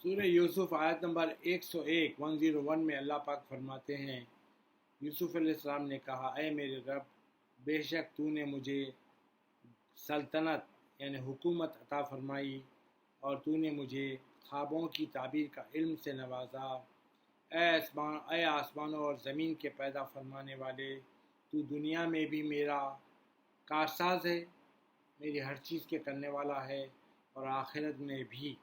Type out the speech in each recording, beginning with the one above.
سورہ یوسف آیت نمبر 101 میں اللہ پاک فرماتے ہیں، یوسف علیہ السلام نے کہا، اے میرے رب، بے شک تو نے مجھے سلطنت یعنی حکومت عطا فرمائی اور تو نے مجھے خوابوں کی تعبیر کا علم سے نوازا۔ اے آسمانوں اور زمین کے پیدا فرمانے والے، تو دنیا میں بھی میرا کارساز ہے، میری ہر چیز کے کرنے والا ہے، اور آخرت میں بھی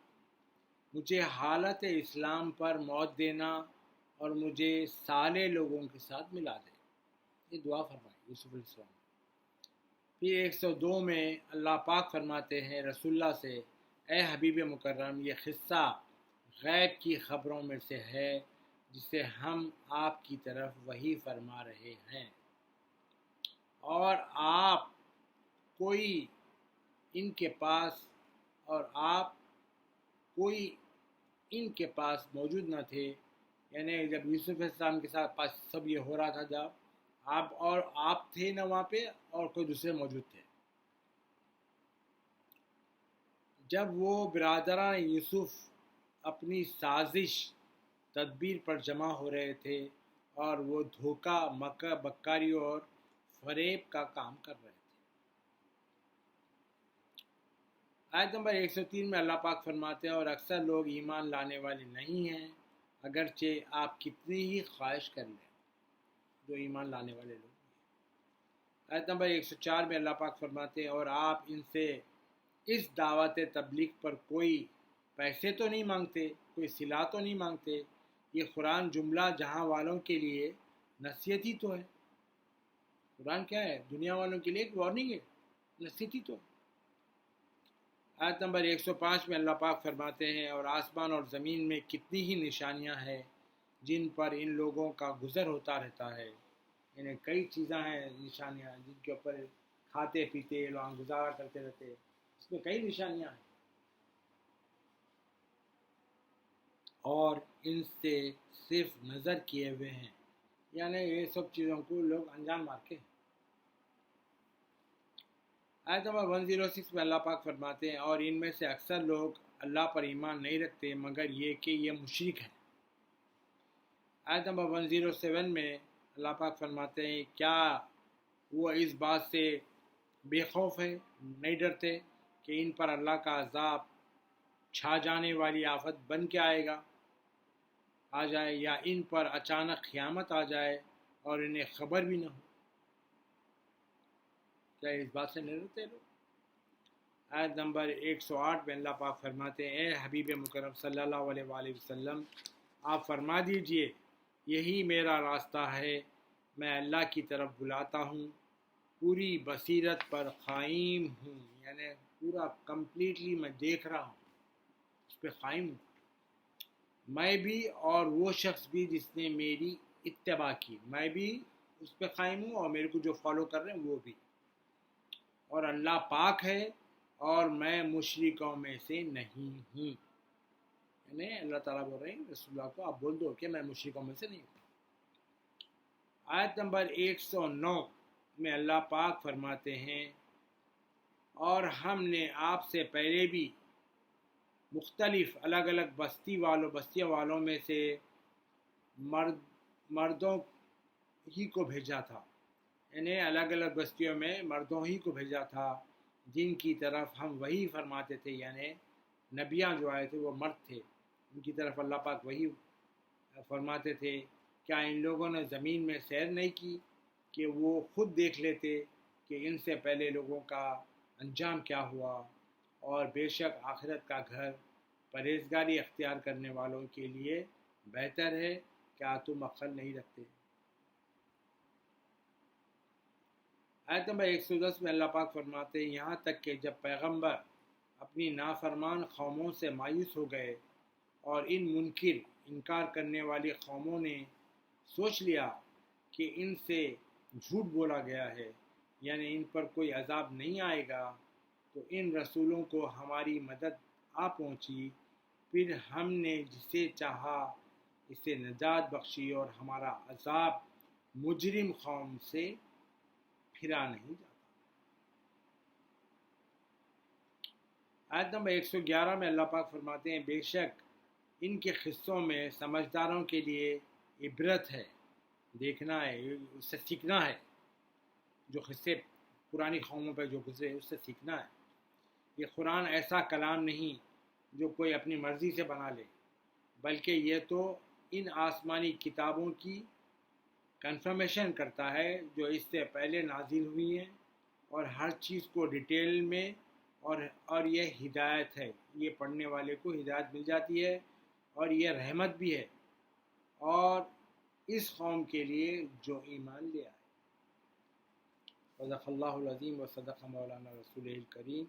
مجھے حالت اسلام پر موت دینا اور مجھے صالح لوگوں کے ساتھ ملا دے۔ یہ دعا فرمائی یوسف علیہ السلام۔ پھر 102 میں اللہ پاک فرماتے ہیں رسول اللہ سے، اے حبیب مکرم، یہ قصہ غیب کی خبروں میں سے ہے جسے ہم آپ کی طرف وحی فرما رہے ہیں، اور آپ کوئی ان کے پاس موجود نہ تھے، یعنی جب یوسف علیہ السلام کے ساتھ پاس سب یہ ہو رہا تھا، جب آپ تھے نہ وہاں پہ، اور کوئی دوسرے موجود تھے۔ جب وہ برادران یوسف اپنی سازش تدبیر پر جمع ہو رہے تھے اور وہ دھوکہ، مکر، بکاری اور فریب کا کام کر رہے تھے۔ آیت نمبر 103 میں اللہ پاک فرماتے ہیں، اور اکثر لوگ ایمان لانے والے نہیں ہیں اگرچہ آپ کتنی ہی خواہش کر لیں، جو ایمان لانے والے لوگ ہیں۔ آیت نمبر 104 میں اللہ پاک فرماتے ہیں، اور آپ ان سے اس دعوت تبلیغ پر کوئی پیسے تو نہیں مانگتے، کوئی صلہ تو نہیں مانگتے، یہ قرآن جملہ جہاں والوں کے لیے نصیحت ہی تو ہے۔ قرآن کیا ہے؟ دنیا والوں کے لیے ایک وارننگ ہے، نصیحت ہی تو ہے۔ آیت نمبر 105 میں اللہ پاک فرماتے ہیں، اور آسمان اور زمین میں کتنی ہی نشانیاں ہیں جن پر ان لوگوں کا گزر ہوتا رہتا ہے، یعنی کئی چیزیں ہیں، نشانیاں جن کے اوپر کھاتے پیتے لوگ گزارا کرتے رہتے، اس میں کئی نشانیاں ہیں، اور ان سے صرف نظر کیے ہوئے ہیں، یعنی یہ سب چیزوں کو لوگ انجام مار کے۔ آیت نمبر 106 میں اللہ پاک فرماتے ہیں، اور ان میں سے اکثر لوگ اللہ پر ایمان نہیں رکھتے مگر یہ کہ یہ مشرک ہیں۔ آیت نمبر 107 میں اللہ پاک فرماتے ہیں، کیا وہ اس بات سے بے خوف ہے، نہیں ڈرتے کہ ان پر اللہ کا عذاب چھا جانے والی آفت بن کے آ جائے، یا ان پر اچانک قیامت آ جائے اور انہیں خبر بھی نہ ہو؟ کیا اس بات سے نہیں ڈرتے لوگ؟ آیت نمبر 108 میں اللہ پاک فرماتے ہیں، اے حبیب مکرم صلی اللہ علیہ وآلہ وسلم، آپ فرما دیجئے، یہی میرا راستہ ہے، میں اللہ کی طرف بلاتا ہوں، پوری بصیرت پر قائم ہوں، یعنی پورا کمپلیٹلی میں دیکھ رہا ہوں، اس پہ قائم ہوں، میں بھی اور وہ شخص بھی جس نے میری اتباع کی، میں بھی اس پہ قائم ہوں اور میرے کو جو فالو کر رہے ہیں وہ بھی، اور اللہ پاک ہے اور میں مشرکوں میں سے نہیں ہوں۔ یعنی اللہ تعالیٰ بول رہے ہیں رسول اللہ کو، آپ بول دو کہ میں مشرکوں میں سے نہیں ہوں۔ آیت نمبر 109 میں اللہ پاک فرماتے ہیں، اور ہم نے آپ سے پہلے بھی مختلف الگ الگ بستیوں والوں میں سے مردوں ہی کو بھیجا تھا، یعنی الگ الگ بستیوں میں مردوں ہی کو بھیجا تھا جن کی طرف ہم وہی فرماتے تھے، یعنی نبیاں جو آئے تھے وہ مرد تھے، ان کی طرف اللہ پاک وہی فرماتے تھے۔ کیا ان لوگوں نے زمین میں سیر نہیں کی کہ وہ خود دیکھ لیتے کہ ان سے پہلے لوگوں کا انجام کیا ہوا، اور بے شک آخرت کا گھر پرہیزگاری اختیار کرنے والوں کے لیے بہتر ہے، کیا تم عقل نہیں رکھتے؟ آیت نمبر 110 میں اللہ پاک فرماتے ہیں، یہاں تک کہ جب پیغمبر اپنی نافرمان قوموں سے مایوس ہو گئے اور ان منکر انکار کرنے والی قوموں نے سوچ لیا کہ ان سے جھوٹ بولا گیا ہے، یعنی ان پر کوئی عذاب نہیں آئے گا، تو ان رسولوں کو ہماری مدد آ پہنچی، پھر ہم نے جسے چاہا اسے نجات بخشی، اور ہمارا عذاب مجرم قوم سے پھرا نہیں جاتا۔ آیت نمبر 111 میں اللہ پاک فرماتے ہیں، بے شک ان کے قصوں میں سمجھداروں کے لیے عبرت ہے، دیکھنا ہے، اس سے سیکھنا ہے، جو قصے پرانی قوموں پہ جو گزرے اس سے سیکھنا ہے۔ یہ قرآن ایسا کلام نہیں جو کوئی اپنی مرضی سے بنا لے، بلکہ یہ تو ان آسمانی کتابوں کی کنفرمیشن کرتا ہے جو اس سے پہلے نازل ہوئی ہیں، اور ہر چیز کو ڈیٹیل میں، اور یہ ہدایت ہے، یہ پڑھنے والے کو ہدایت مل جاتی ہے، اور یہ رحمت بھی ہے، اور اس قوم کے لیے جو ایمان لے آئے۔ صدق اللہ العظیم و صدق مولانا رسول الکریم۔